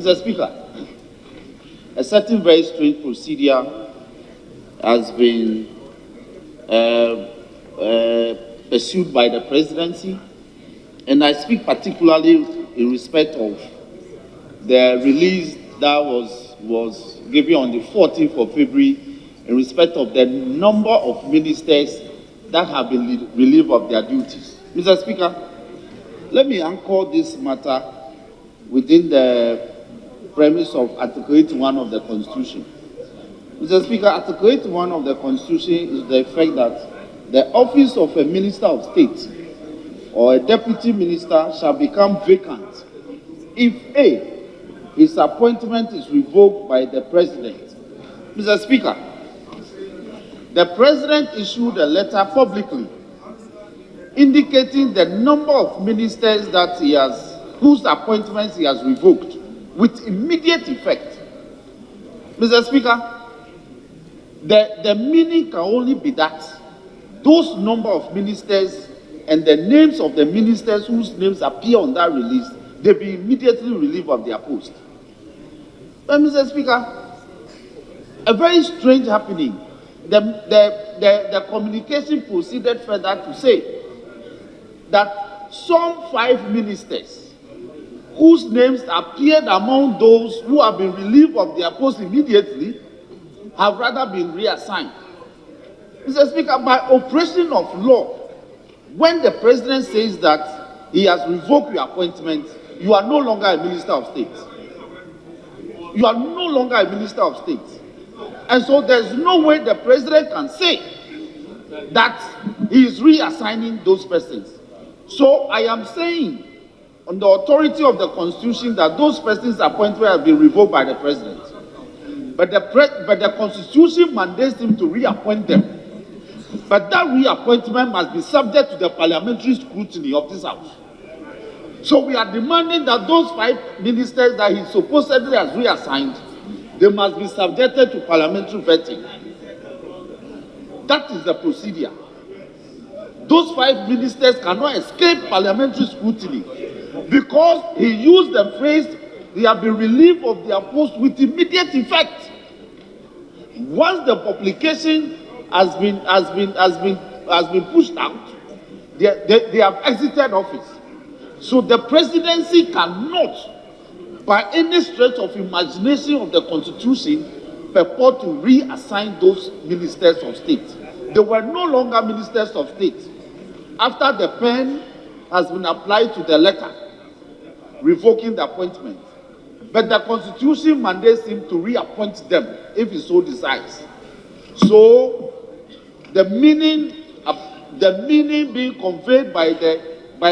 Mr. Speaker, a certain very strange procedure has been pursued by the presidency, and I speak particularly in respect of the release that was given on the 14th of February in respect of the number of ministers that have been relieved of their duties. Mr. Speaker, let me anchor this matter within the premise of Article 81 of the Constitution. Mr. Speaker, Article 81 of the Constitution is the effect that the office of a Minister of State or a Deputy Minister shall become vacant if A, his appointment is revoked by the President. Mr. Speaker, the President issued a letter publicly indicating the number of ministers that he has, whose appointments he has revoked with immediate effect. Mr. Speaker, the meaning can only be that those number of ministers and the names of the ministers whose names appear on that release, they be immediately relieved of their post. But Mr. Speaker, a very strange happening. The communication proceeded further to say that some 5 ministers whose names appeared among those who have been relieved of their post immediately have rather been reassigned. Mr. Speaker, by operation of law, when the President says that he has revoked your appointment, you are no longer a Minister of State. You are no longer a Minister of State. And so there's no way the President can say that he is reassigning those persons. So I am saying, on the authority of the Constitution, that those persons' appointments have been revoked by the President. But the Constitution mandates him to reappoint them. But that reappointment must be subject to the parliamentary scrutiny of this House. So we are demanding that those 5 ministers that he supposedly has reassigned, they must be subjected to parliamentary vetting. That is the procedure. Those 5 ministers cannot escape parliamentary scrutiny because he used the phrase, they have been relieved of their post with immediate effect. Once the publication has been pushed out, they have exited office. So the presidency cannot, by any stretch of imagination of the Constitution, purport to reassign those ministers of state. They were no longer ministers of state after the pen has been applied to the letter revoking the appointment. But the Constitution mandates him to reappoint them if he so desires. So the meaning being conveyed by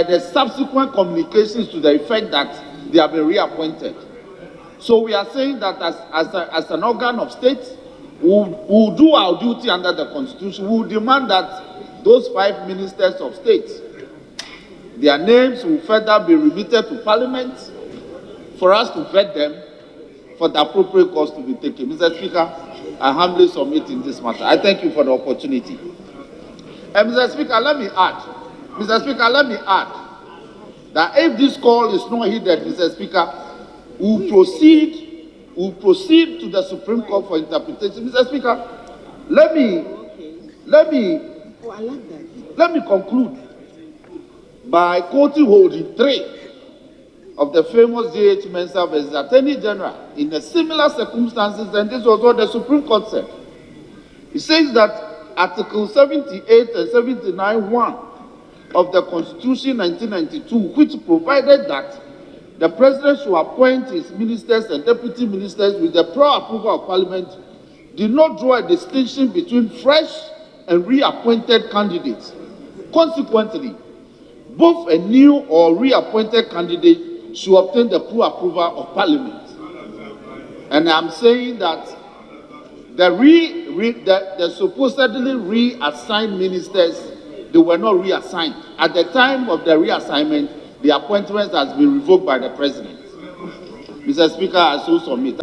the subsequent communications to the effect that they have been reappointed. So we are saying that as an organ of state, we will do our duty under the Constitution. We will demand that those 5 ministers of state, their names will further be remitted to Parliament for us to vet them for the appropriate course to be taken. Mr. Speaker, I humbly submit in this matter. I thank you for the opportunity. And Mr. Speaker, let me add that if this call is not heeded, Mr. Speaker, we'll proceed to the Supreme Court for interpretation. Mr. Speaker, let me conclude by quoting holding 3 of the famous J.H. Mensah versus Attorney General in a similar circumstances, and this was what the Supreme Court said. It says that Article 78 and 79(1) of the Constitution 1992, which provided that the President should appoint his ministers and deputy ministers with the prior approval of Parliament, did not draw a distinction between fresh and reappointed candidates. Consequently, both a new or reappointed candidate should obtain the full approval of Parliament. And I'm saying that the supposedly reassigned ministers, they were not reassigned. At the time of the reassignment, the appointment has been revoked by the President. Mr. Speaker, I so submit.